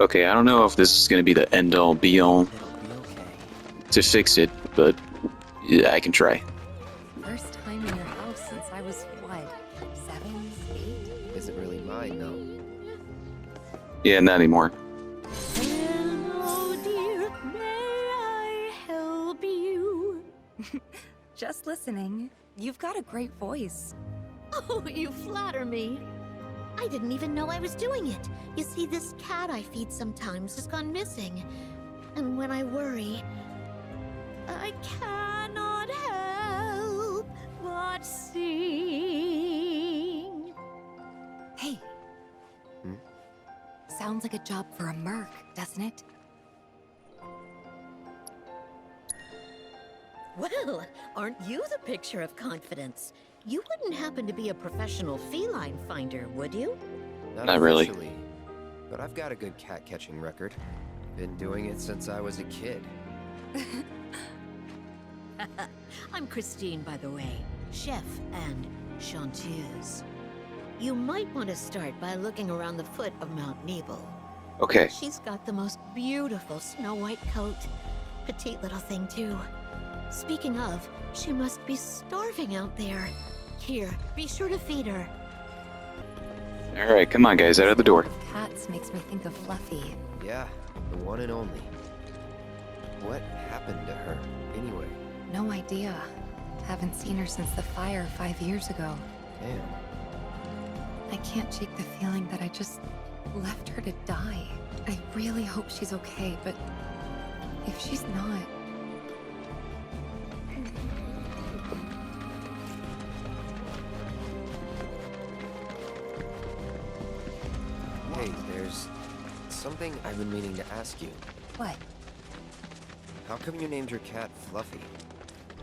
Okay, I don't know if this is gonna be the end-all be-all It'll be okay. to fix it, but yeah, I can try. First time in your house since I was, what, 7, 8? Isn't really mine, though. Yeah, not anymore. And oh dear, may I help you? Just listening. You've got a great voice. Oh, you flatter me. I didn't even know I was doing it. You see, this cat I feed sometimes has gone missing. And when I worry, I cannot help but sing. Hey. Hmm? Sounds like a job for a merc, doesn't it? Well, aren't you the picture of confidence? You wouldn't happen to be a professional feline finder, would you? Not really. officially, but I've got a good cat-catching record. Been doing it since I was a kid. I'm Christine, by the way, chef and chanteuse. You might want to start by looking around the foot of Mount Nebel. Okay. She's got the most beautiful snow-white coat. Petite little thing, too. Speaking of, she must be starving out there. Here, be sure to feed her. Alright, come on guys, out of the door. Cats makes me think of Fluffy. Yeah, the one and only. What happened to her, anyway? No idea. Haven't seen her since the fire 5 years ago. Damn. I can't shake the feeling that I just left her to die. I really hope she's okay, but if she's not... Hey, there's something I've been meaning to ask you. What? How come you named your cat Fluffy?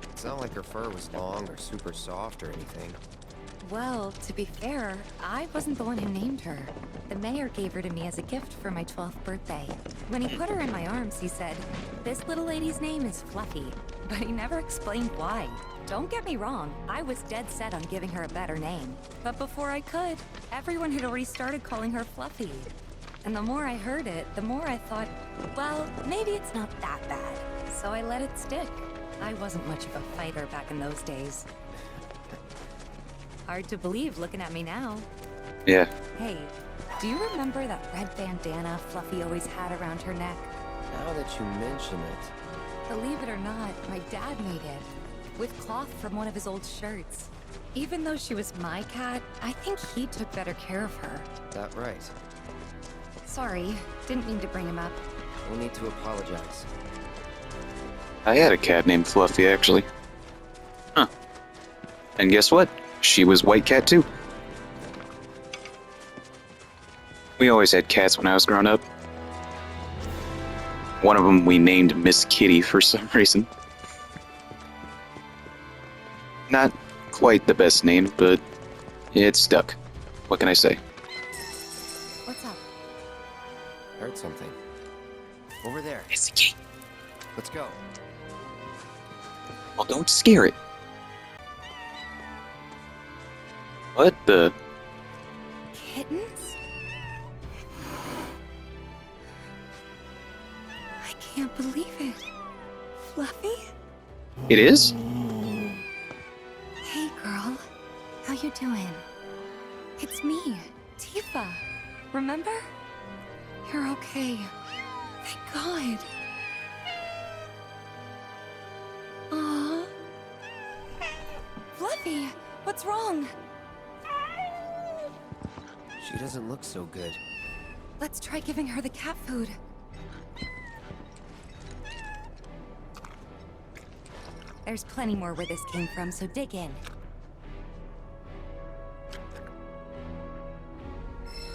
It's not like her fur was long or super soft or anything. Well, to be fair, I wasn't the one who named her. The mayor gave her to me as a gift for my 12th birthday. When he put her in my arms, he said, "This little lady's name is Fluffy." But he never explained why. Don't get me wrong, I was dead set on giving her a better name. But before I could, everyone had already started calling her Fluffy. And the more I heard it, the more I thought, well, maybe it's not that bad. So I let it stick. I wasn't much of a fighter back in those days. Hard to believe looking at me now. Yeah. Hey, do you remember that red bandana Fluffy always had around her neck? Now that you mention it, Believe it or not, my dad made it. With cloth from one of his old shirts. Even though she was my cat, I think he took better care of her. that right. Sorry, didn't mean to bring him up. No need to apologize. I had a cat named Fluffy, actually. Huh. And guess what? She was White Cat, too. We always had cats when I was growing up. One of them we named Miss Kitty for some reason. Not quite the best name, but it stuck. What can I say? What's up? Heard something. Over there. It's the key. Let's go. Well, don't scare it. What the? Kittens? I can't believe it. Fluffy? It is? Hey, girl. How you doing? It's me, Tifa. Remember? You're okay. Thank God. Aww. Fluffy, what's wrong? She doesn't look so good. Let's try giving her the cat food. There's plenty more where this came from, so dig in.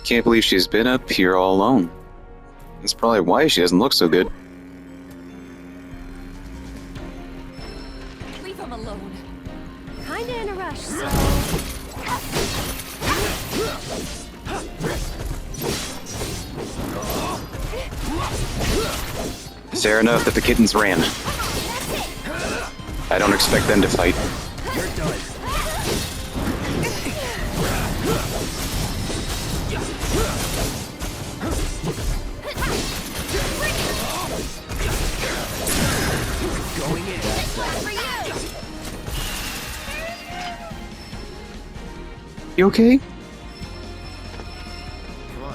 Can't believe she's been up here all alone. That's probably why she doesn't look so good. Leave him alone. Kinda in a rush, so... Fair enough that the kittens ran. I don't expect them to fight. You're done. You okay? Come on.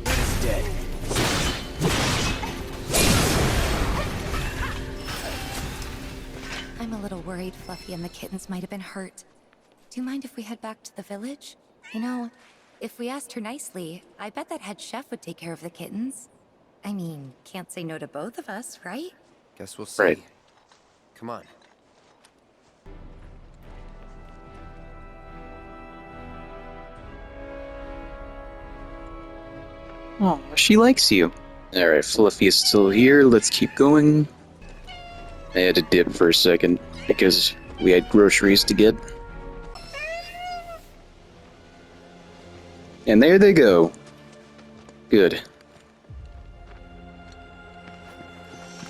Red is dead. I'm a little worried Fluffy and the kittens might have been hurt. Do you mind if we head back to the village? You know, if we asked her nicely, I bet that head chef would take care of the kittens. I mean, can't say no to both of us, right? Guess we'll see. Right. Come on. Oh, she likes you. Alright, Fluffy is still here. Let's keep going. I had to dip for a second because we had groceries to get. And there they go. Good.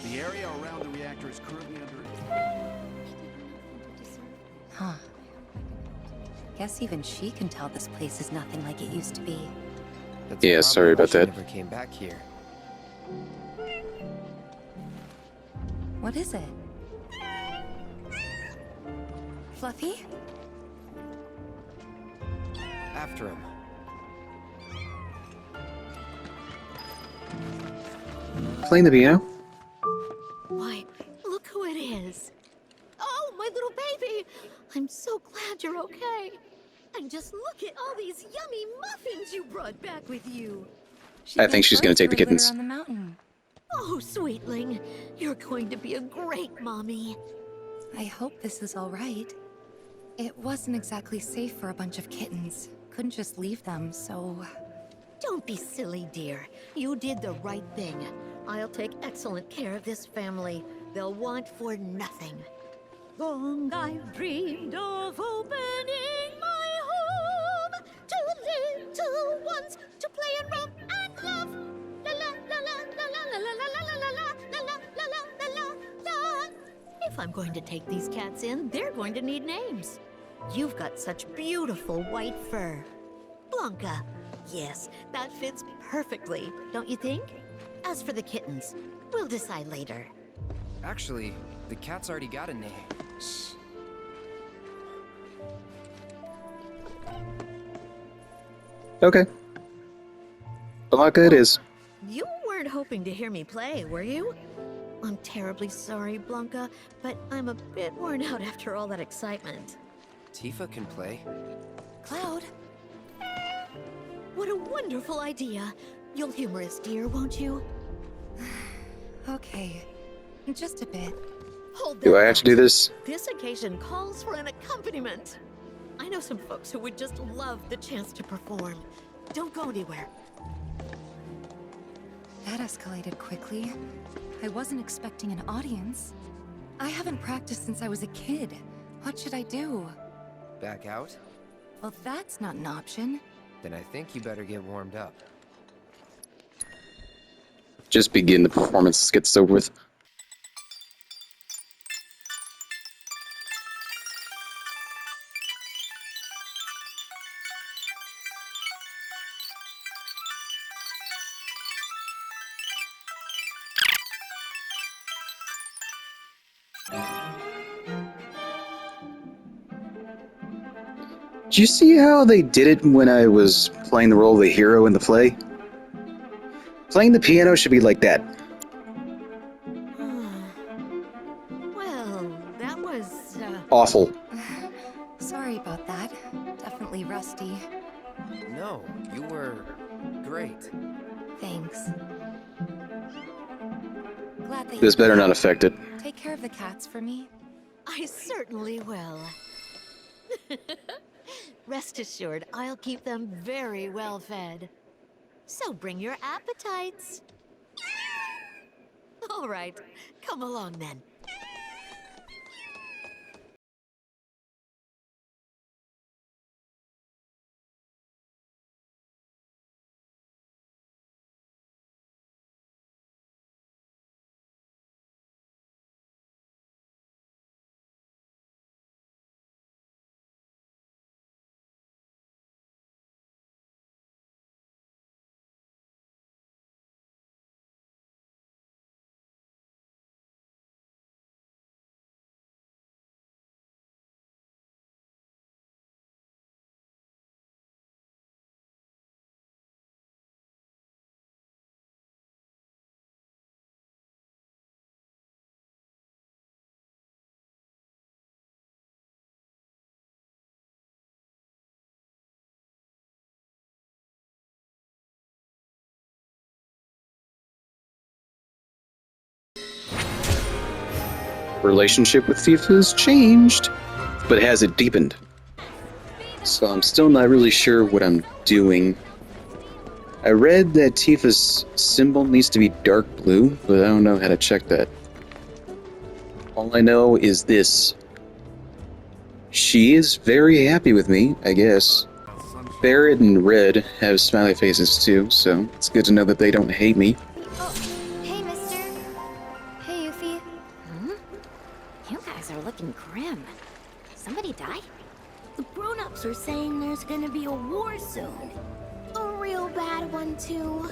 The area around the reactor is currently under... Huh. Guess even she can tell this place is nothing like it used to be. That's Yeah, probably sorry why about she that. Never came back here. What is it? Fluffy? After him. Playing the piano? Why, look who it is. Oh, my little baby! I'm so glad you're okay. And just look at all these yummy muffins you brought back with you. I think she's gonna take the kittens. On the mountain. Oh, sweetling, you're going to be a great mommy. I hope this is all right. It wasn't exactly safe for a bunch of kittens. Couldn't just leave them, so... Don't be silly, dear. You did the right thing. I'll take excellent care of this family. They'll want for nothing. Long I've dreamed of opening my home to little ones to play and romp and love. La la la la la la la la la la la la la la la la la. If I'm going to take these cats in, they're going to need names. You've got such beautiful white fur. Blanca. Yes, that fits perfectly, don't you think? As for the kittens, we'll decide later. Actually, the cat's already got a name. Shh. Okay. Blanca it is. You weren't hoping to hear me play, were you? I'm terribly sorry, Blanca, but I'm a bit worn out after all that excitement. Tifa can play. Cloud? What a wonderful idea. You'll humor us, dear, won't you? Okay. Just a bit. Hold Do that I have to thought. do this? This occasion calls for an accompaniment. I know some folks who would just love the chance to perform. Don't go anywhere. That escalated quickly. I wasn't expecting an audience. I haven't practiced since I was a kid. What should I do? Back out? Well, that's not an option. Then I think you better get warmed up. Just begin the performance. Let's get this over with. Did you see how they did it when I was playing the role of the hero in the play? Playing the piano should be like that. Well, that was, Awful. Sorry about that. Definitely rusty. No, you were great. Thanks. Glad that This you're better okay. not affect it. Take care of the cats for me. I certainly will. Rest assured, I'll keep them very well fed. So bring your appetites. All right, come along then. relationship with Tifa has changed, but has it deepened? So I'm still not really sure what I'm doing. I read that Tifa's symbol needs to be dark blue, but I don't know how to check that. All I know is this. She is very happy with me, I guess. Barrett and Red have smiley faces too, so it's good to know that they don't hate me. Oh, hey, mister. Hey, Yuffie. You guys are looking grim. Somebody die? The grown-ups are saying there's gonna be a war soon. A real bad one, too.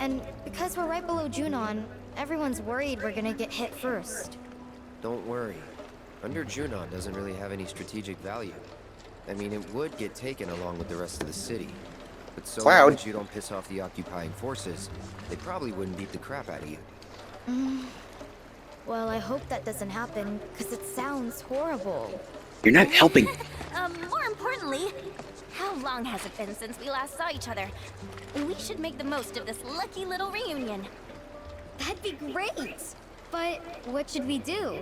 And because we're right below Junon, everyone's worried we're gonna get hit first. Don't worry. Under Junon doesn't really have any strategic value. I mean, it would get taken along with the rest of the city. But so long as you don't piss off the occupying forces, they probably wouldn't beat the crap out of you. Well, I hope that doesn't happen, because it sounds horrible. You're not helping. More importantly, how long has it been since we last saw each other? We should make the most of this lucky little reunion. That'd be great! But what should we do?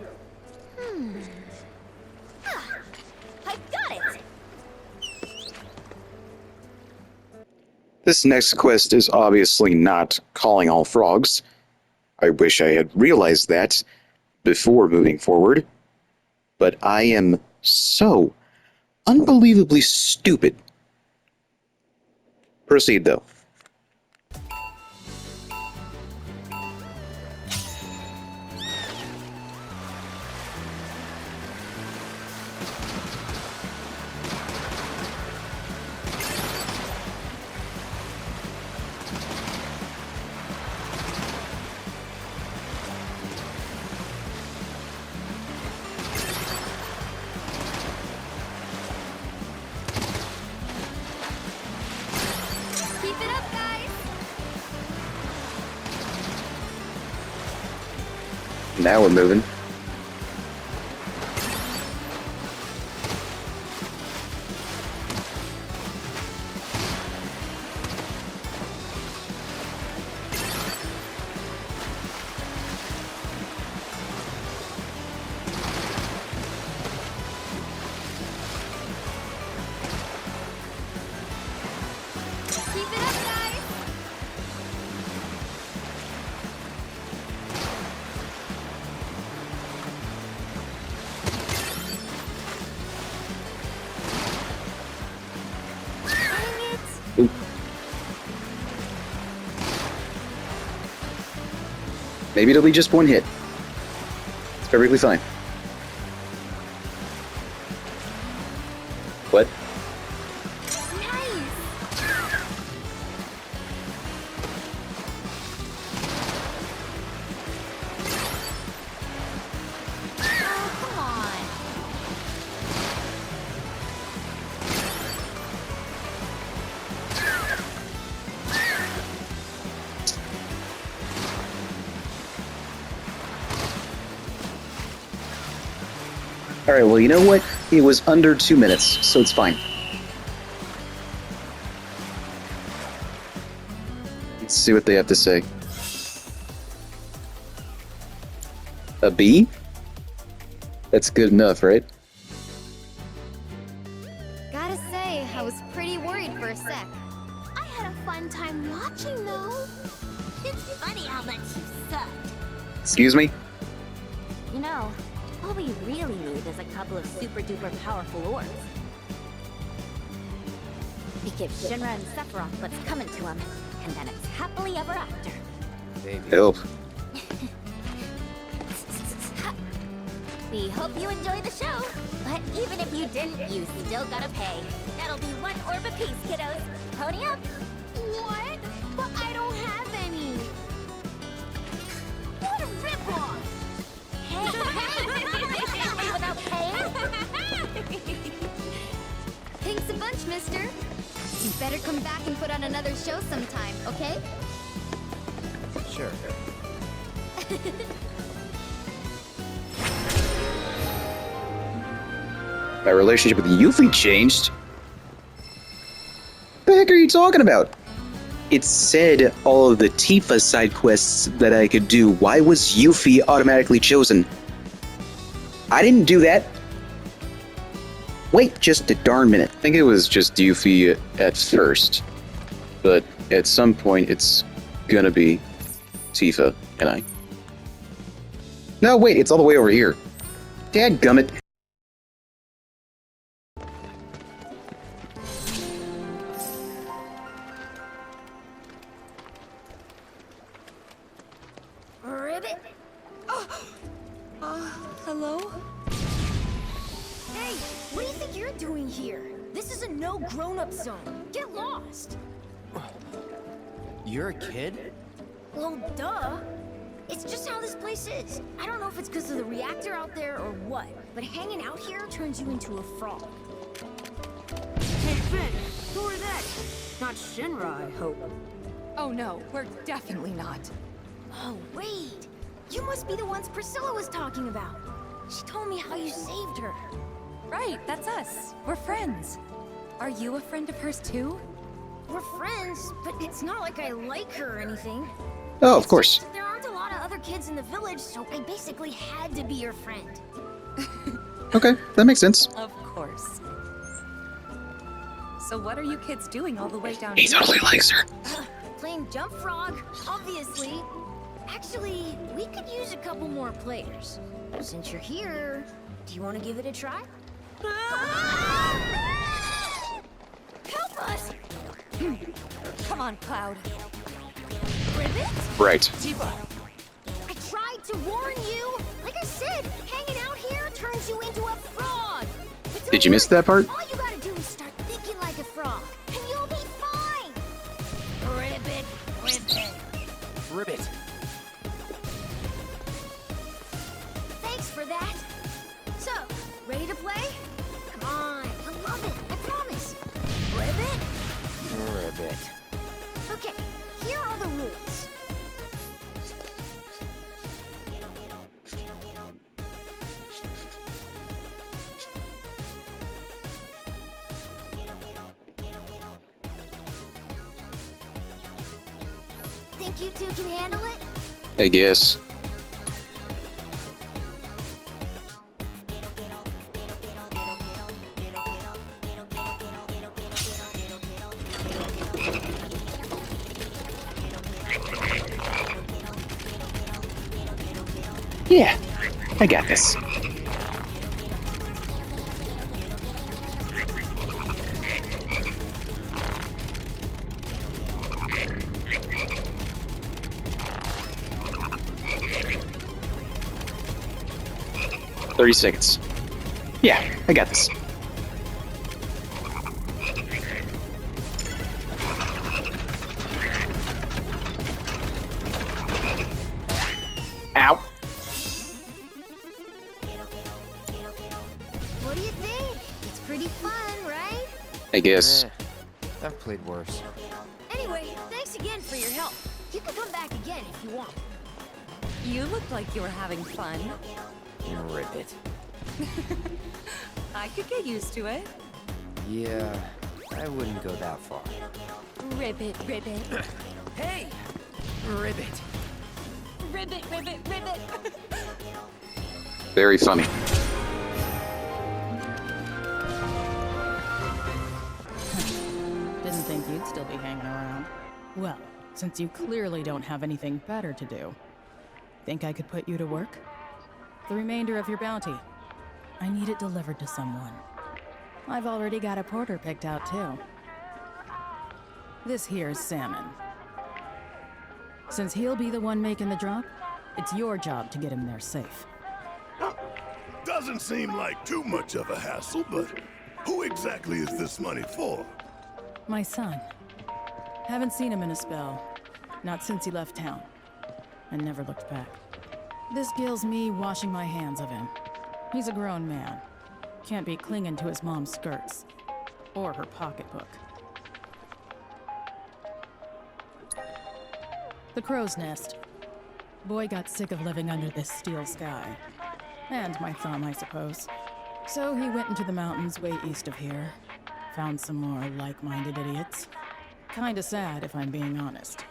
I got it! This next quest is obviously not calling all frogs. I wish I had realized that before moving forward. But I am so unbelievably stupid. Proceed, though. Keep it up, guys! Now we're moving. Keep it up, guys! Dang it! Oop. Maybe it'll be just one hit. It's perfectly fine. What? Nice! Oh, come on! Alright, well, you know what? It was under 2 minutes, so it's fine. Let's see what they have to say. A B? That's good enough, right? Gotta say, I was pretty worried for a sec. I had a fun time watching, though. It's funny how much you suck. Excuse me? You know, all we really need is a couple of super duper powerful orbs. We give Shinra and Sephiroth what's coming to them, and then it's happily ever after. Maybe. Help. We hope you enjoyed the show, but even if you didn't, you still gotta pay. That'll be 1 orb apiece, kiddos. Pony up! What? But I don't have any. What a ripoff! Hey! Without paying? Thanks a bunch, mister. You better come back and put on another show sometime, okay? Sure. My relationship with Yuffie changed? What the heck are you talking about? It said all of the Tifa side quests that I could do. Why was Yuffie automatically chosen? I didn't do that. Wait just a darn minute. I think it was just Yuffie at first. But at some point, it's gonna be Tifa and I. No, wait, it's all the way over here. Dadgummit. Ribbit. Hello? Hey, what do you think you're doing here? This is a no grown-up zone. Get lost. You're a kid? Well, duh. It's just how this place is. I don't know if it's because of the reactor out there or what, but hanging out here turns you into a frog. Hey, Finn, who are they? Not Shinra, I hope. Oh no, we're definitely not. Oh, wait. You must be the ones Priscilla was talking about. She told me how you saved her. Right, that's us. We're friends. Are you a friend of hers too? We're friends, but it's not like I like her or anything. Oh, of course. There aren't a lot of other kids in the village, so I basically had to be your friend. Okay, that makes sense. Of course. So what are you kids doing all the way down He here? totally likes her. Playing jump frog, obviously. Actually, we could use a couple more players. Since you're here, do you want to give it a try? Help us! Come on, Cloud. Ribbit? Right. Tifa. I tried to warn you! Like I said, hanging out here turns you into a frog! But don't Did you miss worry, that part? All you gotta do is start thinking like a frog, and you'll be fine! Ribbit, ribbit. Ribbit. Thanks for that. So, ready to play? Come on, I love it, I promise. Ribbit? Ribbit. Okay, here are the rules. Think you two can handle it? I guess. Yeah, I got this. "30 seconds. Yeah, I got this. Ow. What do you think? It's pretty fun, right? I guess. I've played worse. Anyway, thanks again for your help. You can come back again if you want. You looked like you were having fun. Ribbit. I could get used to it. Yeah, I wouldn't go that far. Ribbit, ribbit. Hey! Ribbit. Ribbit, ribbit, ribbit. Very funny. Didn't think you'd still be hanging around. Well, since you clearly don't have anything better to do, think I could put you to work? The remainder of your bounty. I need it delivered to someone. I've already got a porter picked out, too. This here's Salmon. Since he'll be the one making the drop, it's your job to get him there safe. Doesn't seem like too much of a hassle, but who exactly is this money for? My son. Haven't seen him in a spell. Not since he left town. And never looked back. This gills me washing my hands of him. He's a grown man. Can't be clinging to his mom's skirts. Or her pocketbook. The crow's nest. Boy got sick of living under this steel sky. And my thumb, I suppose. So he went into the mountains way east of here. Found some more like-minded idiots. Kinda sad, if I'm being honest.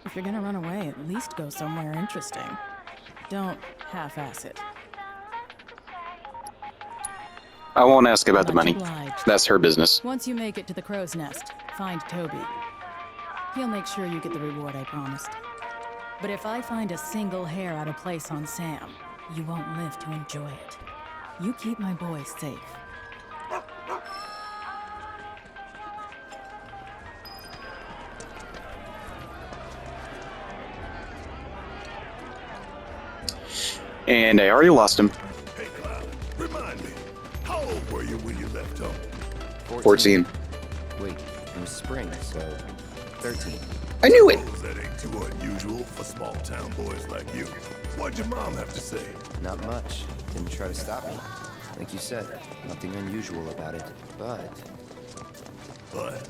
If you're gonna run away, at least go somewhere interesting. Don't half-ass it. I won't ask about the Much money. obliged. That's her business. Once you make it to the crow's nest, find Toby. He'll make sure you get the reward I promised. But if I find a single hair out of place on Sam, you won't live to enjoy it. You keep my boys safe. And I already lost him. Hey, Cloud, remind me, how old were you when you left home? 14. Wait, it was spring, so 13. I knew it! Suppose that ain't too unusual for small-town boys like you. What'd your mom have to say? Not much. Didn't try to stop me. Like you said, nothing unusual about it. But But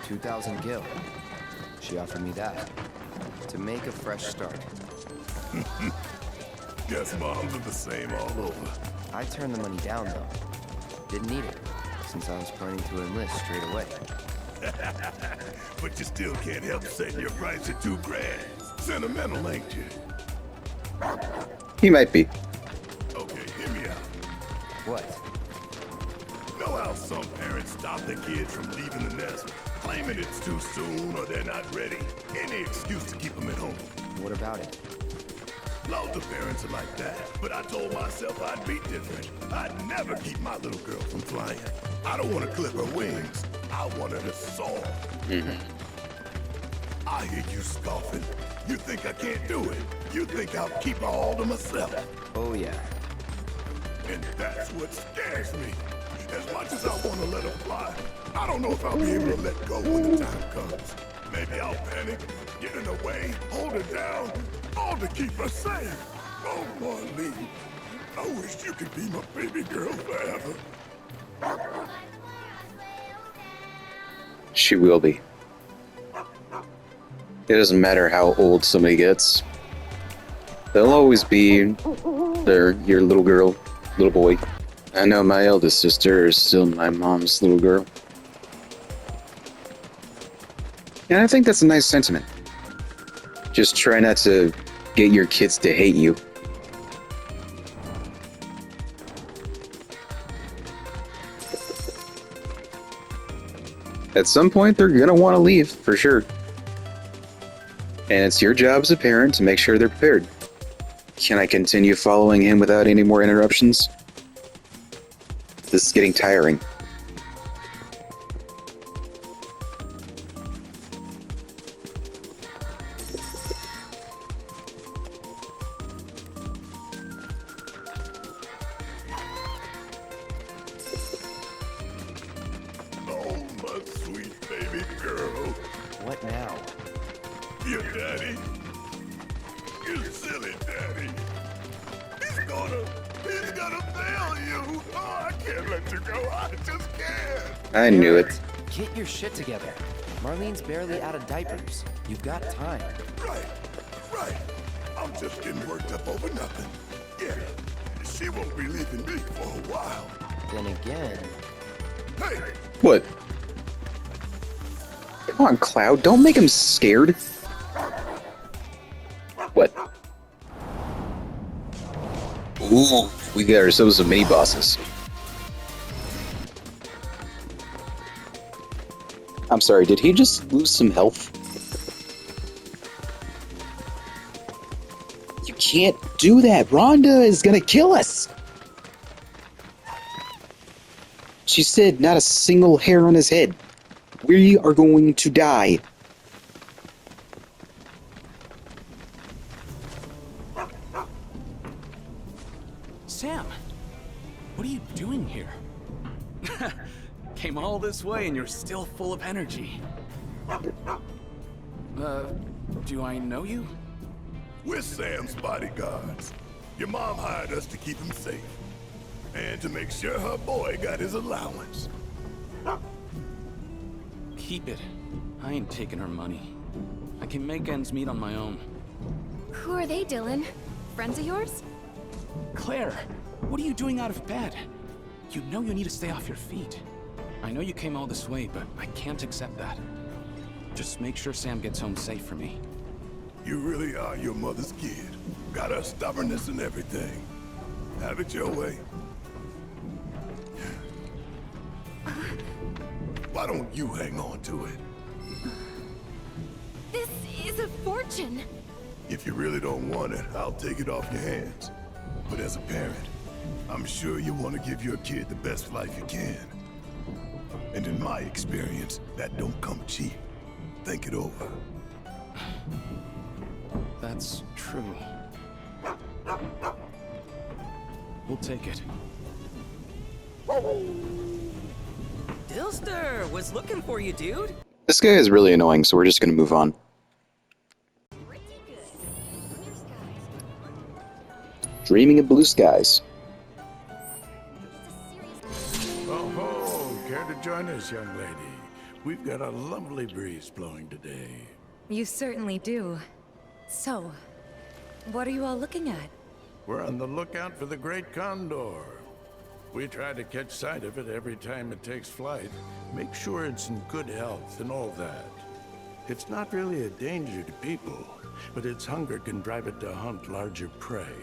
2,000 gil. She offered me that to make a fresh start. guess moms are the same all over. I turned the money down though. Didn't need it, since I was planning to enlist straight away. But you still can't help setting your price at $2,000. Sentimental, ain't you? He might be. Okay, hear me out. What? Know how some parents stop their kids from leaving the nest, claiming it's too soon or they're not ready? Any excuse to keep them at home. What about it? Loads of parents are like that, but I told myself I'd be different. I'd never keep my little girl from flying. I don't want to clip her wings. I want her to soar. I hear you scoffing. You think I can't do it. You think I'll keep her all to myself. Oh yeah. And that's what scares me. As much as I want to let her fly, I don't know if I'll be able to let go when the time comes. Maybe I'll panic, get in her way, hold her down, all to keep her safe. Oh, Marlene, I wish you could be my baby girl forever. She will be. It doesn't matter how old somebody gets. They'll always be your little girl, little boy. I know my eldest sister is still my mom's little girl. And I think that's a nice sentiment. Just try not to get your kids to hate you. At some point, they're gonna want to leave, for sure. And it's your job as a parent to make sure they're prepared. Can I continue following him without any more interruptions? This is getting tiring. Oh, my sweet baby girl. What now? Your daddy. You silly daddy. He's gonna fail you. Oh, I can't let you go. I just can't. I knew it. Get your shit together. Marlene's barely out of diapers. You've got time. Right. I'm just getting worked up over nothing. Yeah, she won't be leaving me for a while. Then again... Hey, What? Come on, Cloud. Don't make him scared. What? Ooh, we got ourselves some mini bosses. I'm sorry, did he just lose some health? You can't do that. Rhonda is gonna kill us. She said not a single hair on his head. We are going to die. Sam, what are you doing here? Came all this way and you're still full of energy. Do I know you? we're Sam's bodyguards. Your mom hired us to keep him safe. And to make sure her boy got his allowance. Keep it. I ain't taking her money. I can make ends meet on my own. Who are they, Dylan? Friends of yours? Claire, what are you doing out of bed? You know you need to stay off your feet. I know you came all this way, but I can't accept that. Just make sure Sam gets home safe for me. You really are your mother's kid. Got her stubbornness and everything. Have it your way. Why don't you hang on to it? This is a fortune. If you really don't want it, I'll take it off your hands. But as a parent, I'm sure you want to give your kid the best life you can. And in my experience, that don't come cheap. Think it over. That's true. We'll take it. Dilster was looking for you, dude. This guy is really annoying, so we're just gonna move on. Dreaming of blue skies. Oh, care to join us, young lady? We've got a lovely breeze blowing today. You certainly do. So, what are you all looking at? We're on the lookout for the Great Condor. We try to catch sight of it every time it takes flight. Make sure it's in good health and all that. It's not really a danger to people, but its hunger can drive it to hunt larger prey.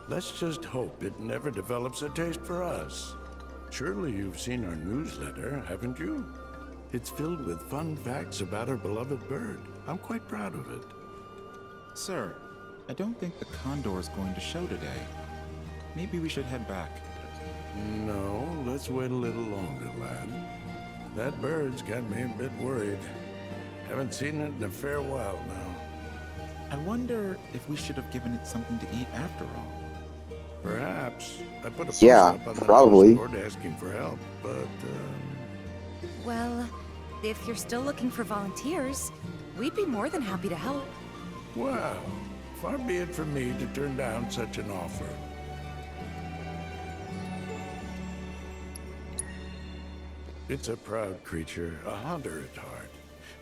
Let's just hope it never develops a taste for us. Surely you've seen our newsletter, haven't you? It's filled with fun facts about our beloved bird. I'm quite proud of it. Sir, I don't think the Condor is going to show today. Maybe we should head back. No, let's wait a little longer, lad. That bird's got me a bit worried. Haven't seen it in a fair while now. I wonder if we should have given it something to eat after all. Perhaps. I put a post Yeah, up on the probably. board asking for help, but Well, if you're still looking for volunteers, we'd be more than happy to help. well, far be it from me to turn down such an offer. It's a proud creature, a hunter at heart.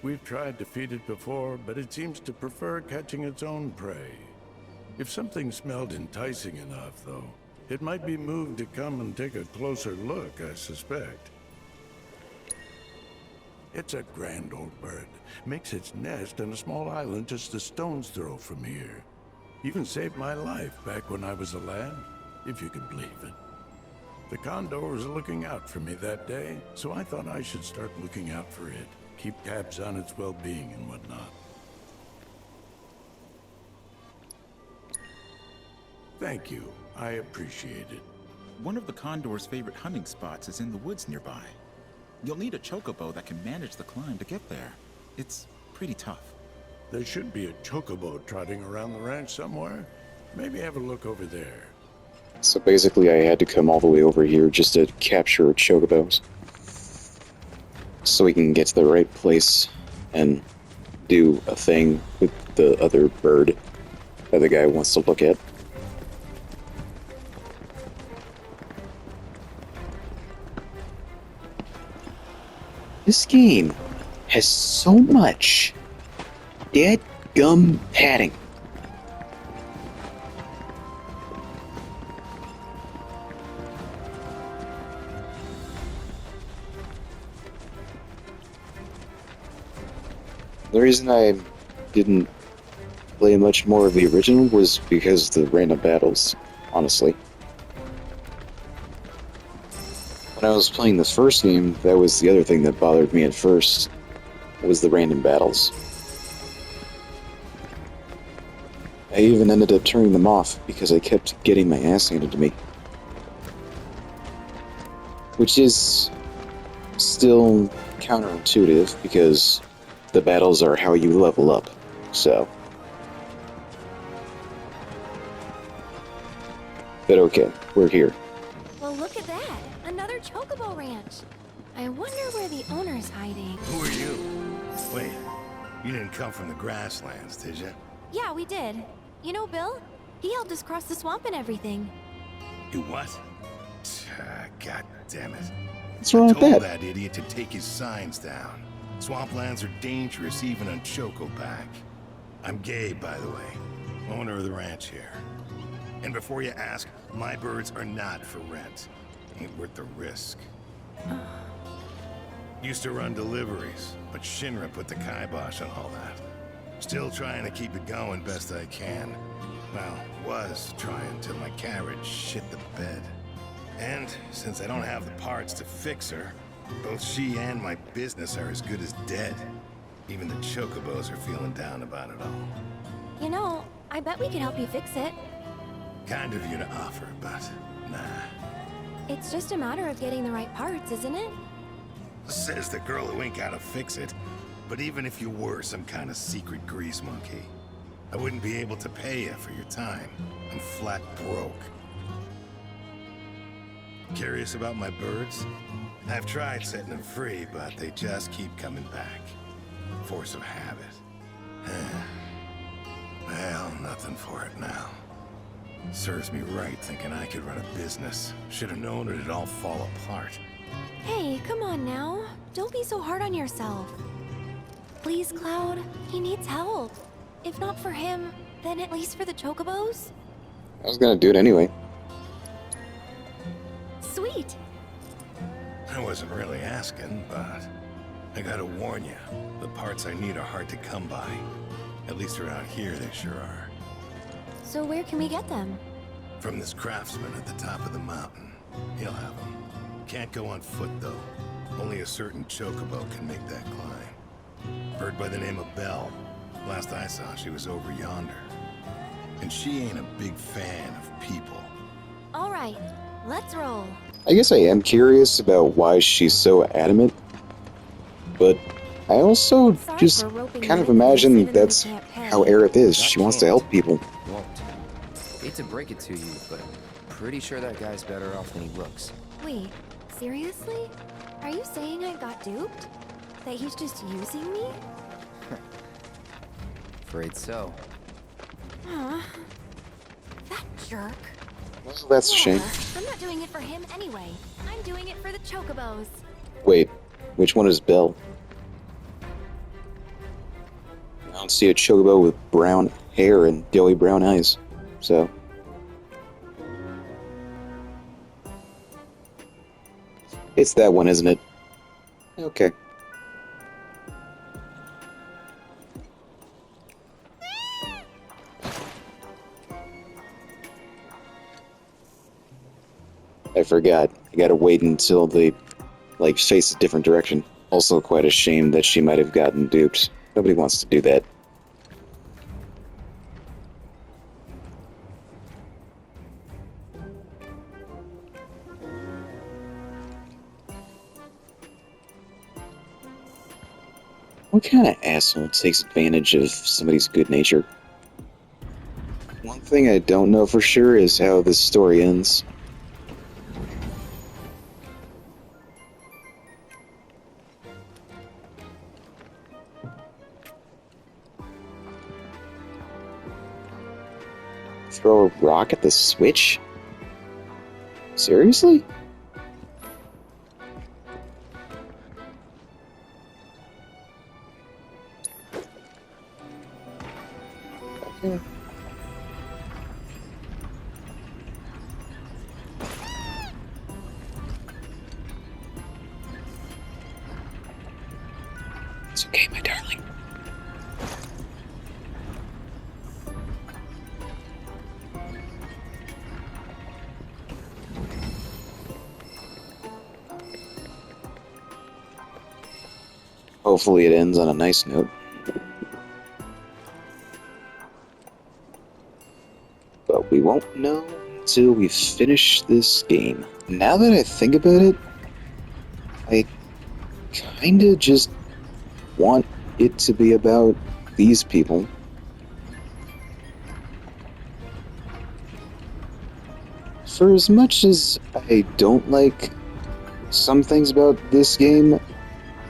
We've tried to feed it before, but it seems to prefer catching its own prey. If something smelled enticing enough, though, it might be moved to come and take a closer look, I suspect. It's a grand old bird. Makes its nest on a small island just a stone's throw from here. Even saved my life back when I was a lad, if you can believe it. The Condor was looking out for me that day, so I thought I should start looking out for it. Keep tabs on its well-being and whatnot. Thank you. I appreciate it. One of the Condor's favorite hunting spots is in the woods nearby. You'll need a chocobo that can manage the climb to get there. It's pretty tough. There should be a chocobo trotting around the ranch somewhere. Maybe have a look over there. So basically I had to come all the way over here just to capture chocobos. So we can get to the right place and do a thing with the other bird that the guy wants to look at. This game has so much dead gum padding. The reason I didn't play much more of the original was because of the random battles, honestly. When I was playing the first game, that was the other thing that bothered me at first, was the random battles. I even ended up turning them off because I kept getting my ass handed to me. Which is still counterintuitive because the battles are how you level up, so. But okay, we're here. Well, look at that. Another chocobo ranch. I wonder where the owner's hiding. Who are you? Wait, you didn't come from the grasslands, did you? Yeah, we did. You know Bill? He helped us cross the swamp and everything. You what? God damn it. What's wrong with I told that? that idiot to take his signs down. Swamplands are dangerous even on Chocoback. I'm Gabe, by the way, owner of the ranch here. And before you ask, my birds are not for rent. Ain't worth the risk. Used to run deliveries, but Shinra put the kibosh on all that. Still trying to keep it going best I can. Well, was trying till my carriage shit the bed. And since I don't have the parts to fix her, Both she and my business are as good as dead. Even the chocobos are feeling down about it all. You know, I bet we could help you fix it. Kind of you to offer, but nah. It's just a matter of getting the right parts, isn't it? Says the girl who ain't gotta fix it. But even if you were some kind of secret grease monkey, I wouldn't be able to pay you for your time. I'm flat broke. Curious about my birds? I've tried setting them free, but they just keep coming back. Force of habit. Well, nothing for it now. Serves me right thinking I could run a business. Should have known it'd all fall apart. Hey, come on now. Don't be so hard on yourself. Please, Cloud. He needs help. If not for him, then at least for the chocobos. I was gonna do it anyway. Sweet. I wasn't really asking, but I gotta warn you, the parts I need are hard to come by. At least around here, they sure are. So where can we get them? From this craftsman at the top of the mountain. He'll have them. Can't go on foot, though. Only a certain chocobo can make that climb. Bird by the name of Belle. Last I saw, she was over yonder. And she ain't a big fan of people. All right, let's roll. I guess I am curious about why she's so adamant, but I also just kind of imagine that's how Aerith is. She wants to help people. Won't. Hate to break it to you, but pretty sure that guy's better off than he looks. Wait, seriously? Are you saying I got duped? That he's just using me? Afraid so. Huh. That jerk. Well, that's a shame. I'm not doing it for him anyway. I'm doing it for the chocobos. Wait, which one is Belle? I don't see a chocobo with brown hair and doughy brown eyes, so... It's that one, isn't it? Okay. I forgot. I gotta wait until they, like, face a different direction. Also quite a shame that she might have gotten duped. Nobody wants to do that. What kind of asshole takes advantage of somebody's good nature? One thing I don't know for sure is how this story ends. Throw a rock at the switch? Seriously? Okay. It's okay, my darling. Hopefully it ends on a nice note. But we won't know until we finish this game. Now that I think about it, I kinda just want it to be about these people. For as much as I don't like some things about this game,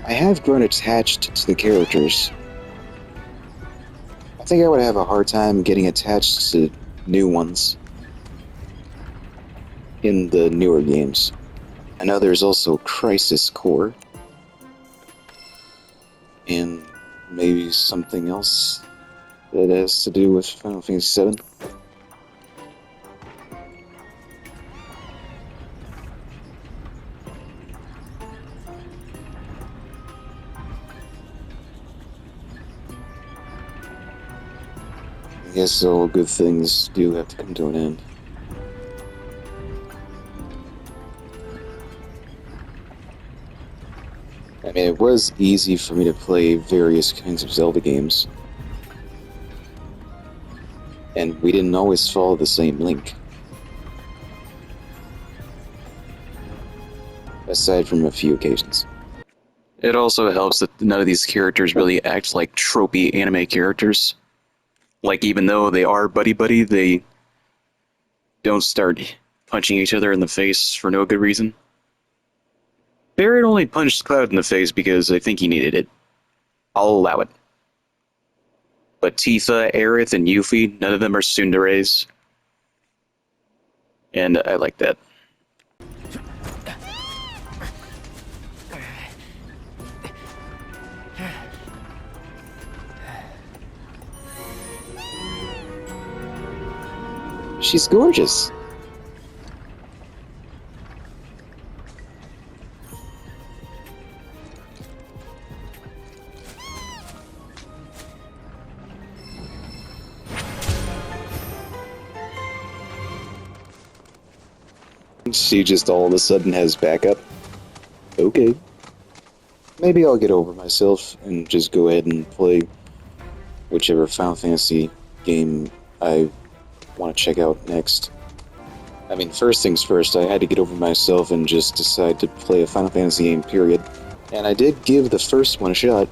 I have grown attached to the characters. I think I would have a hard time getting attached to new ones in the newer games. I know there's also Crisis Core, and maybe something else that has to do with Final Fantasy VII. I guess all good things do have to come to an end. I mean, it was easy for me to play various kinds of Zelda games. And we didn't always follow the same link. Aside from a few occasions. It also helps that none of these characters really act like tropey anime characters. Like, even though they are buddy-buddy, they don't start punching each other in the face for no good reason. Barret only punched Cloud in the face because I think he needed it. I'll allow it. But Tifa, Aerith, and Yuffie, none of them are tsunderes. And I like that. She's gorgeous. She just all of a sudden has backup. Okay. Maybe I'll get over myself and just go ahead and play whichever Final Fantasy game I want to check out next. I mean, first things first, I had to get over myself and just decide to play a Final Fantasy game, period. And I did give the first one a shot.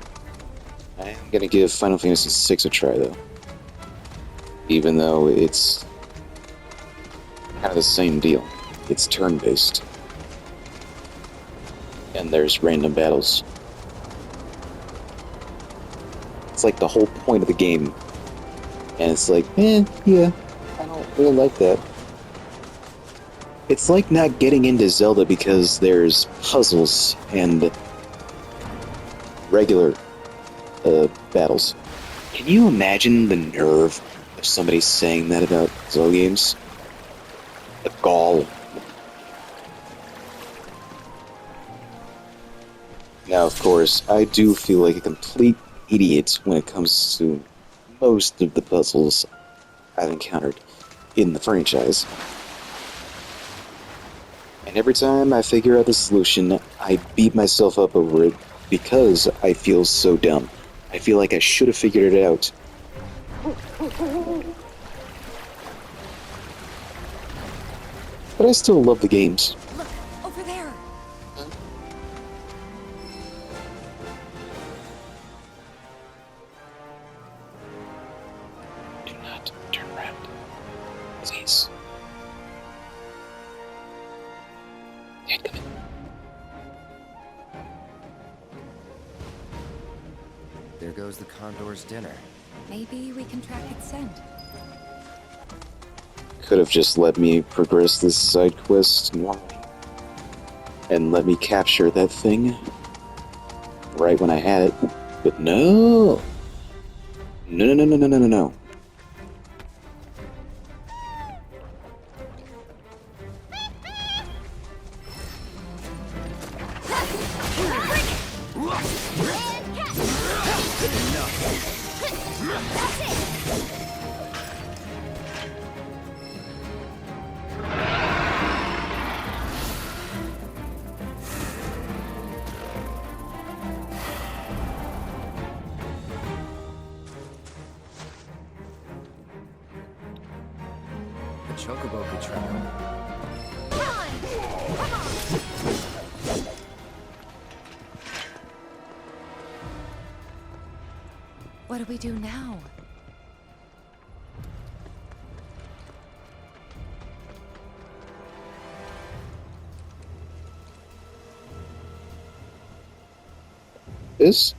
I am going to give Final Fantasy VI a try, though. Even though it's kind of the same deal. It's turn-based. And there's random battles. It's like the whole point of the game. And it's like, yeah, I don't really like that. It's like not getting into Zelda because there's puzzles and regular battles. Can you imagine the nerve of somebody saying that about Zelda games? The gall. Now, of course, I do feel like a complete idiot when it comes to most of the puzzles I've encountered in the franchise. And every time I figure out the solution, I beat myself up over it because I feel so dumb. I feel like I should have figured it out. But I still love the games. Look, over there. Do not turn around. Please. Dad, come in. There goes the Condor's dinner. Maybe we can track its scent. Could have just let me progress this side quest normally. And let me capture that thing right when I had it. But no! No. Chocobo could travel. What do we do now? This?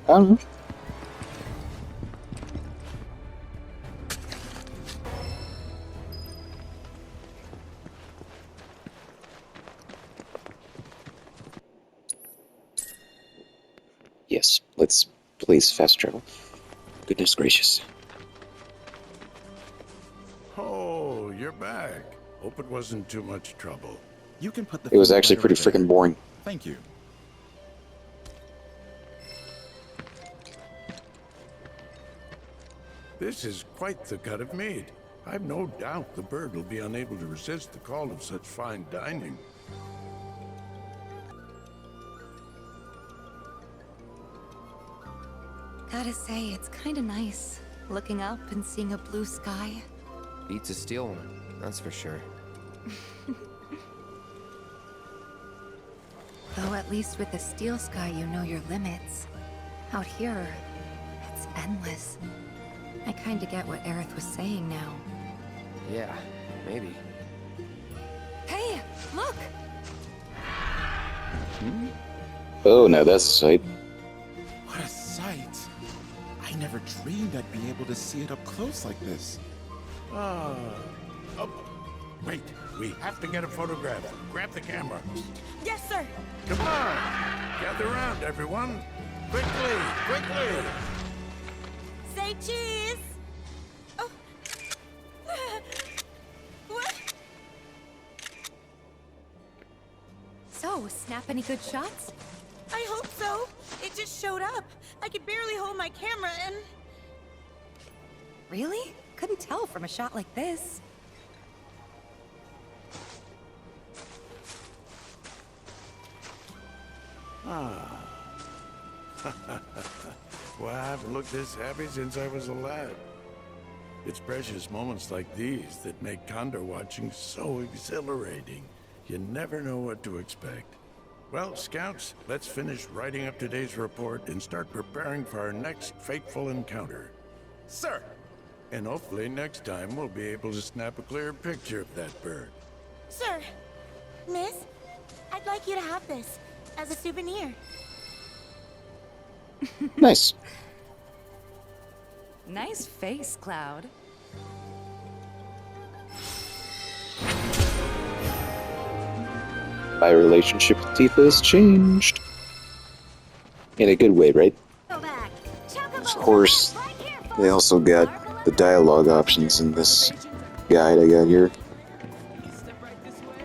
I don't know. Yes, let's please fast travel. Goodness gracious. Oh, you're back. Hope it wasn't too much trouble. You can put the It was food actually right pretty over there. freaking boring. Thank you. This is quite the cut of meat. I've no doubt the bird will be unable to resist the call of such fine dining. Gotta say, it's kinda nice, looking up and seeing a blue sky. Beats a steel one, that's for sure. Though at least with the steel sky you know your limits. Out here, it's endless. I kinda get what Aerith was saying now. Yeah, maybe. Hey, look! Oh, now that's a sight. What a sight! I never dreamed I'd be able to see it up close like this. Wait, we have to get a photograph. Grab the camera. Yes, sir. Come on, gather around, everyone. Quickly, quickly. Say cheese. Oh. What? So, snap any good shots? I hope so. It just showed up. I could barely hold my camera and... Really? Couldn't tell from a shot like this. Well, I haven't looked this happy since I was a lad. It's precious moments like these that make Condor watching so exhilarating. You never know what to expect. Well, Scouts, let's finish writing up today's report and start preparing for our next fateful encounter. Sir! And hopefully next time we'll be able to snap a clear picture of that bird. Sir, Miss, I'd like you to have this as a souvenir. Nice. Nice face, Cloud. My relationship with Tifa has changed. In a good way, right? Of course, they also got the dialogue options in this guide I got here.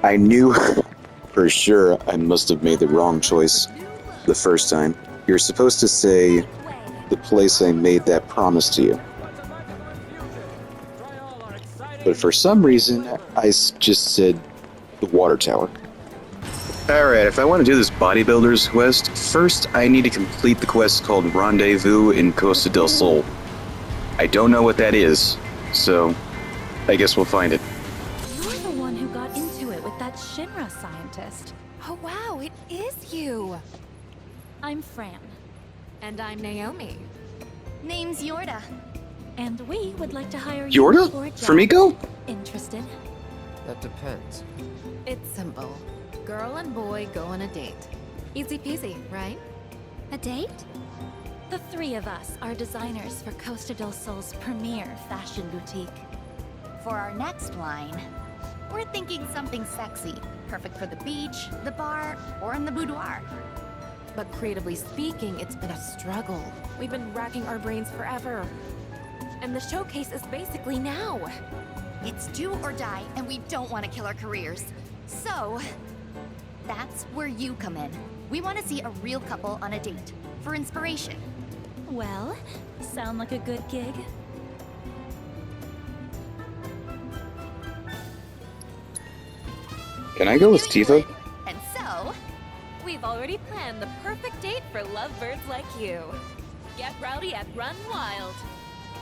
I knew for sure I must have made the wrong choice the first time. You're supposed to say the place I made that promise to you. But for some reason, I just said the water tower. Alright, if I want to do this bodybuilder's quest, first I need to complete the quest called Rendezvous in Costa del Sol. I don't know what that is, so I guess we'll find it. You're the one who got into it with that Shinra scientist. Oh wow, it is you! I'm Fran. And I'm Naomi. Name's Yorda. And we would like to hire you Yorda? for a job. For Miko? Interested? That depends. It's simple. Girl and boy go on a date. Easy peasy, right? A date? The three of us are designers for Costa del Sol's premier fashion boutique. For our next line, we're thinking something sexy. Perfect for the beach, the bar, or in the boudoir. But creatively speaking, it's been a struggle. We've been racking our brains forever. And the showcase is basically now. It's do or die, and we don't want to kill our careers. So, that's where you come in. We want to see a real couple on a date, for inspiration. Well, sound like a good gig? Can I go with Tifa? And so, We've already planned the perfect date for lovebirds like you. Get rowdy at Run Wild.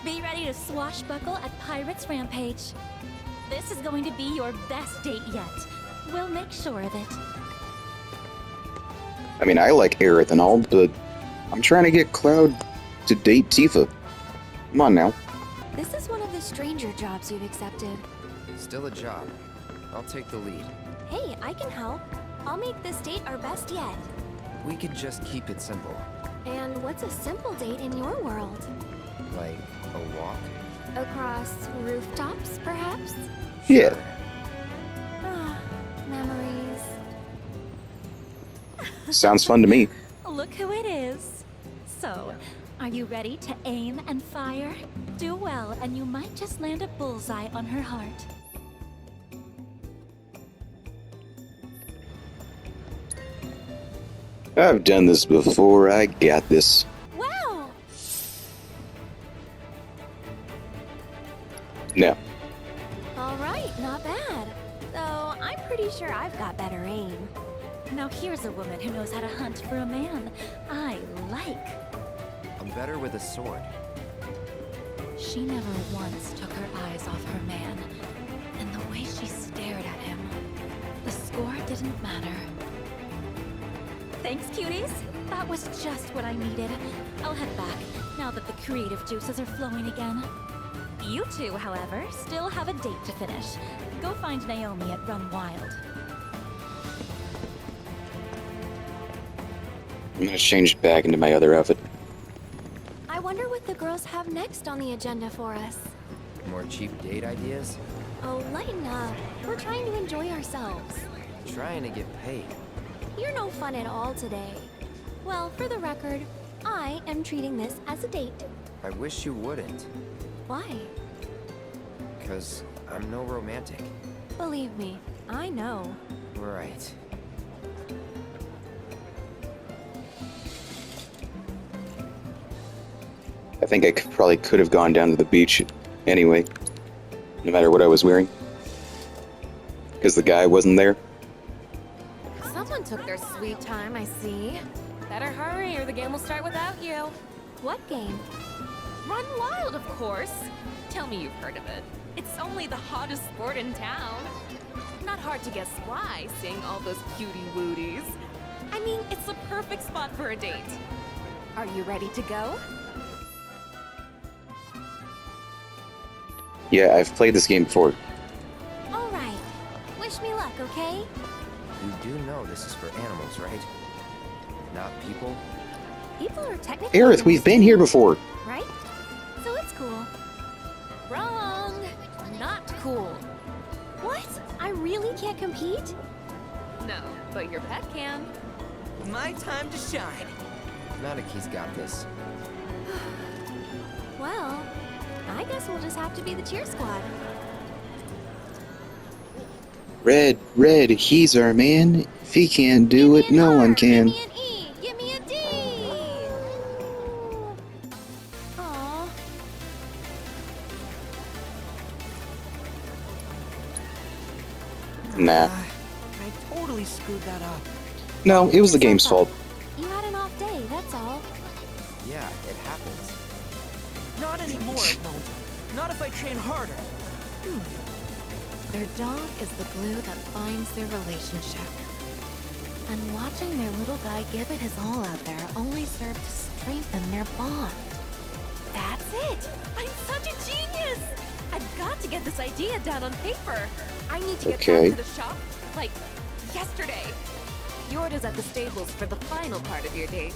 Be ready to swashbuckle at Pirates Rampage. This is going to be your best date yet. We'll make sure of it. I mean, I like Aerith and all, but I'm trying to get Cloud to date Tifa. Come on now. This is one of the stranger jobs you've accepted. Still a job. I'll take the lead. Hey, I can help. I'll make this date our best yet. We could just keep it simple. And what's a simple date in your world? Like a walk? Across rooftops, perhaps? Yeah. Ah, memories. Sounds fun to me. Look who it is. So, are you ready to aim and fire? Do well, and you might just land a bullseye on her heart. I've done this before. I got this. Wow! No. All right, not bad. Though I'm pretty sure I've got better aim. Now here's a woman who knows how to hunt for a man I like. I'm better with a sword. She never once took her eyes off her man. And the way she stared at him, the score didn't matter. Thanks, cuties. That was just what I needed. I'll head back, now that the creative juices are flowing again. You two, however, still have a date to finish. Go find Naomi at Run Wild. I'm gonna change back into my other outfit. I wonder what the girls have next on the agenda for us. More cheap date ideas? Oh, lighten up. We're trying to enjoy ourselves. Trying to get paid. You're no fun at all today. Well, for the record, I am treating this as a date. I wish you wouldn't. Why? 'Cause I'm no romantic. Believe me, I know. Right. I think I probably could have gone down to the beach anyway, no matter what I was wearing. Because the guy wasn't there. Someone took their sweet time, I see. Better hurry or the game will start without you. What game? Run Wild, of course. Tell me you've heard of it. It's only the hottest sport in town. Not hard to guess why, seeing all those cutie wooties. I mean, it's the perfect spot for a date. Are you ready to go? Yeah, I've played this game before. All right. Wish me luck, okay? You do know this is for animals, right? Not people? People are technically... Aerith, we've been here before. Right? So it's cool. Wrong! Not cool. What? I really can't compete? No, but your pet can. My time to shine. Manaki's got this. Well, I guess we'll just have to be the cheer squad. Red, he's our man. If he can't do it, no one can. Give me an E! Give me a D! Aww. Nah. I totally screwed that up. No, it was the game's fault. You had an off day, that's all. Yeah, it happens. Not anymore, it won't. Not if I train harder. Their dog is the glue that binds their relationship. And watching their little guy give it his all out there only served to strengthen their bond. That's it! I'm such a genius! I've got to get this idea down on paper. I need to get Okay. back to the shop, like, yesterday. Yorda's at the stables for the final part of your date.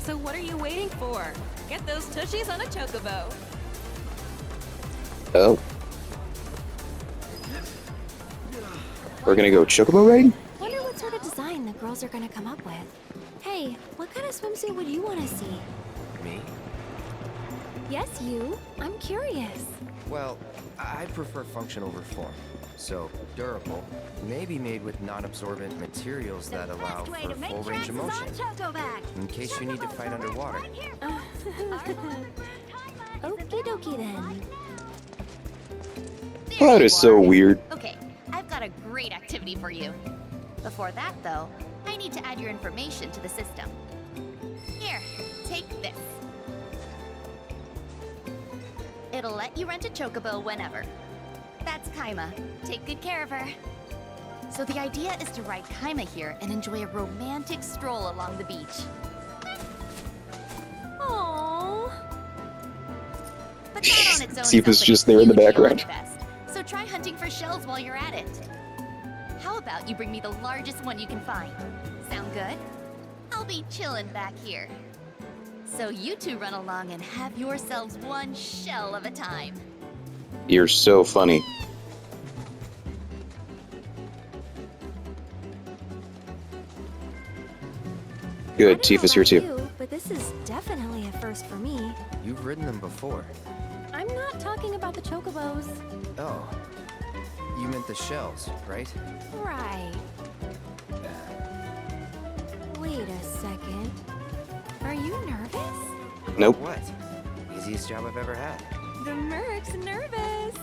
So what are you waiting for? Get those tushies on a chocobo. Oh. We're gonna go chocobo riding? Wonder what sort of design the girls are gonna come up with. Hey, what kind of swimsuit would you want to see? Me? Yes, you. I'm curious. Well, I prefer function over form. So, durable, maybe made with non-absorbent materials that allow for full range of motion. In case you need to fight underwater. Okie dokie then. That is so weird. Okay, I've got a great activity for you. Before that, though, I need to add your information to the system. Here, take this. It'll let you rent a chocobo whenever. That's Kaima. Take good care of her. So the idea is to ride Kaima here and enjoy a romantic stroll along the beach. Aww. But that on its own Tifa's sounds like just a there in the huge background. fest. So try hunting for shells while you're at it. How about you bring me the largest one you can find? Sound good? I'll be chillin' back here. So you two run along and have yourselves one shell of a time. You're so funny. Good, Tifa's here too. You, but this is definitely a first for me. You've ridden them before. I'm not talking about the chocobos. Oh. You meant the shells, right? Right. Wait a second. Are you nervous? Nope. What? Easiest job I've ever had. The Merc's nervous.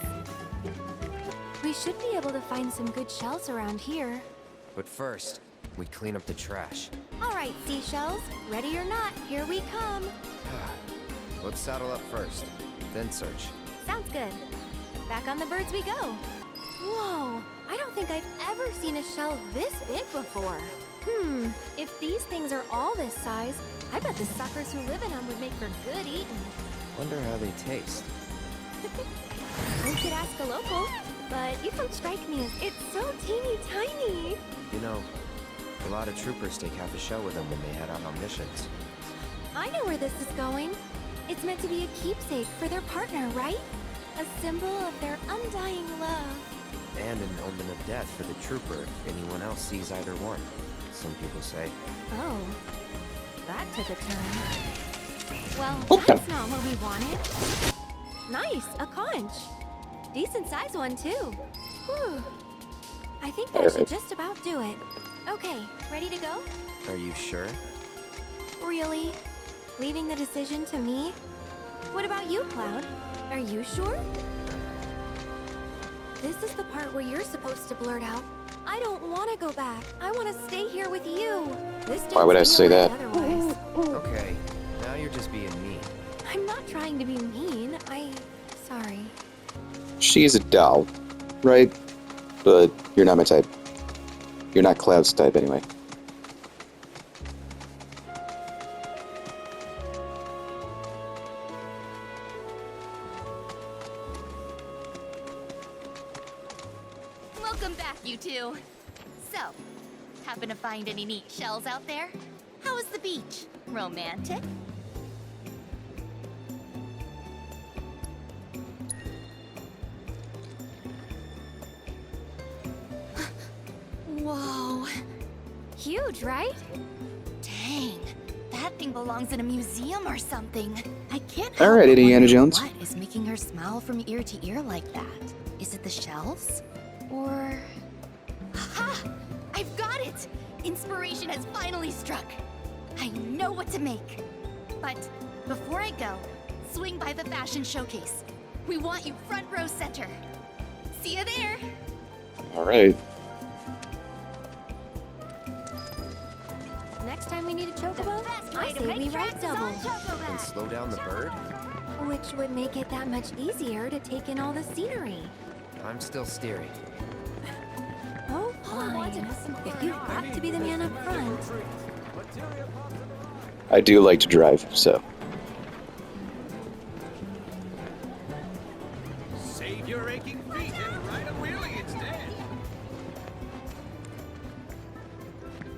We should be able to find some good shells around here. But first, we clean up the trash. All right, seashells. Ready or not, here we come. Let's saddle up first, then search. Sounds good. Back on the birds we go. Whoa, I don't think I've ever seen a shell this big before. If these things are all this size, I bet the suckers who live in them would make for good eating. Wonder how they taste. We could ask a local, but you don't strike me as it's so teeny tiny. You know, a lot of troopers take half a shell with them when they head out on missions. I know where this is going. It's meant to be a keepsake for their partner, right? A symbol of their undying love. And an omen of death for the trooper if anyone else sees either one, some people say. Oh, that took a turn. Well, that's not what we wanted. Nice, a conch. Decent size one, too. Whew. I think that should just about do it. Okay, ready to go? Are you sure? Really? Leaving the decision to me? What about you, Cloud? Are you sure? This is the part where you're supposed to blurt out, I don't want to go back. I want to stay here with you. Why would I say that? Otherwise. Okay, now you're just being mean. I'm not trying to be mean. Sorry. She's a doll, right? But you're not my type. You're not Cloud's type anyway. Welcome back, you two. So, happen to find any neat shells out there? How was the beach? Romantic? Whoa. Huge, right? Dang. That thing belongs in a museum or something. I can't help All right, but Indiana wonder Jones. What is making her smile from ear to ear like that? Is it the shells? Or... Ha! I've got it! Inspiration has finally struck. I know what to make. But before I go, swing by the fashion showcase. We want you front row center. See you there! All right. Next time we need a chocobo, I say we ride double. And slow down the bird? Which would make it that much easier to take in all the scenery. I'm still steering. Oh, fine. If you've got to be the man up front. I do like to drive, so. Save your aching feet and ride a wheelie instead.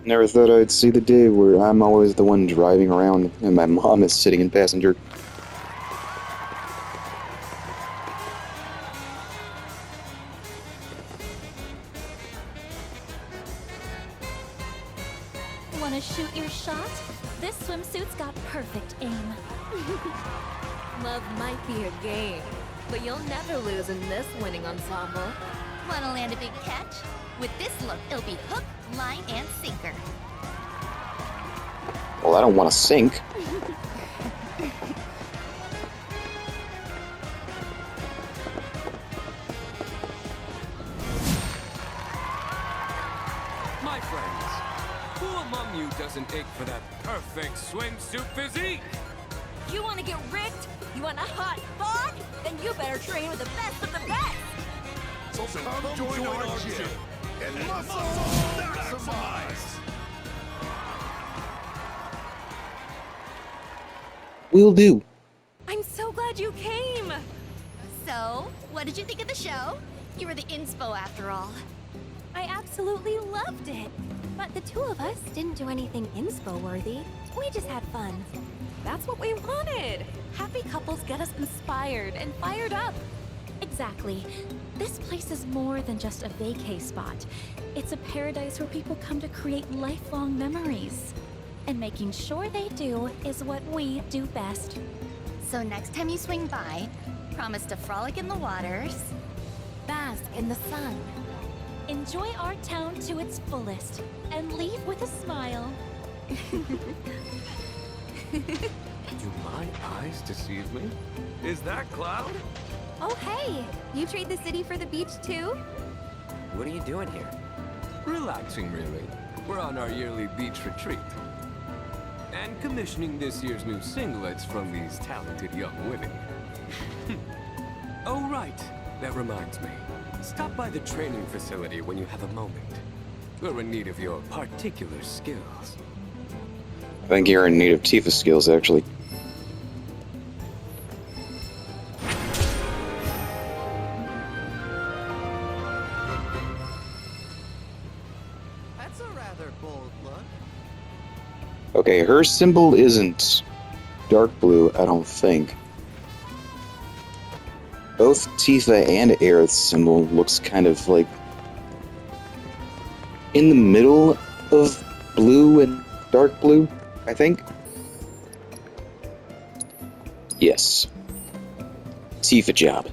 Never thought I'd see the day where I'm always the one driving around and my mom is sitting in passenger. Want to shoot your shot? This swimsuit's got perfect aim. Love might be a game, but you'll never lose in this winning ensemble. Wanna land a big catch? With this look, it'll be hook, line, and sinker. Well, I don't want to sink. My friends, who among you doesn't ache for that perfect swimsuit physique? You want to get ripped? You want a hot bod? Then you better train with the best of the best! So come join our gym and muscle maximize! Will do. I'm so glad you came! So, what did you think of the show? You were the inspo after all. I absolutely loved it. But the two of us didn't do anything inspo-worthy. We just had fun. That's what we wanted! Happy couples get us inspired and fired up! Exactly. This place is more than just a vacay spot. It's a paradise where people come to create lifelong memories. And making sure they do is what we do best. So next time you swing by, promise to frolic in the waters, bask in the sun, enjoy our town to its fullest, and leave with a smile. Do my eyes deceive me? Is that Cloud? Oh hey! You trade the city for the beach too? What are you doing here? Relaxing, really. We're on our yearly beach retreat. And commissioning this year's new singlets from these talented young women. Oh, right. That reminds me. Stop by the training facility when you have a moment. We're in need of your particular skills. I think you're in need of Tifa skills, actually. That's a rather bold look. Okay, her symbol isn't dark blue, I don't think. Both Tifa and Aerith's symbol looks kind of like in the middle of blue and dark blue, I think. Yes. Tifa job.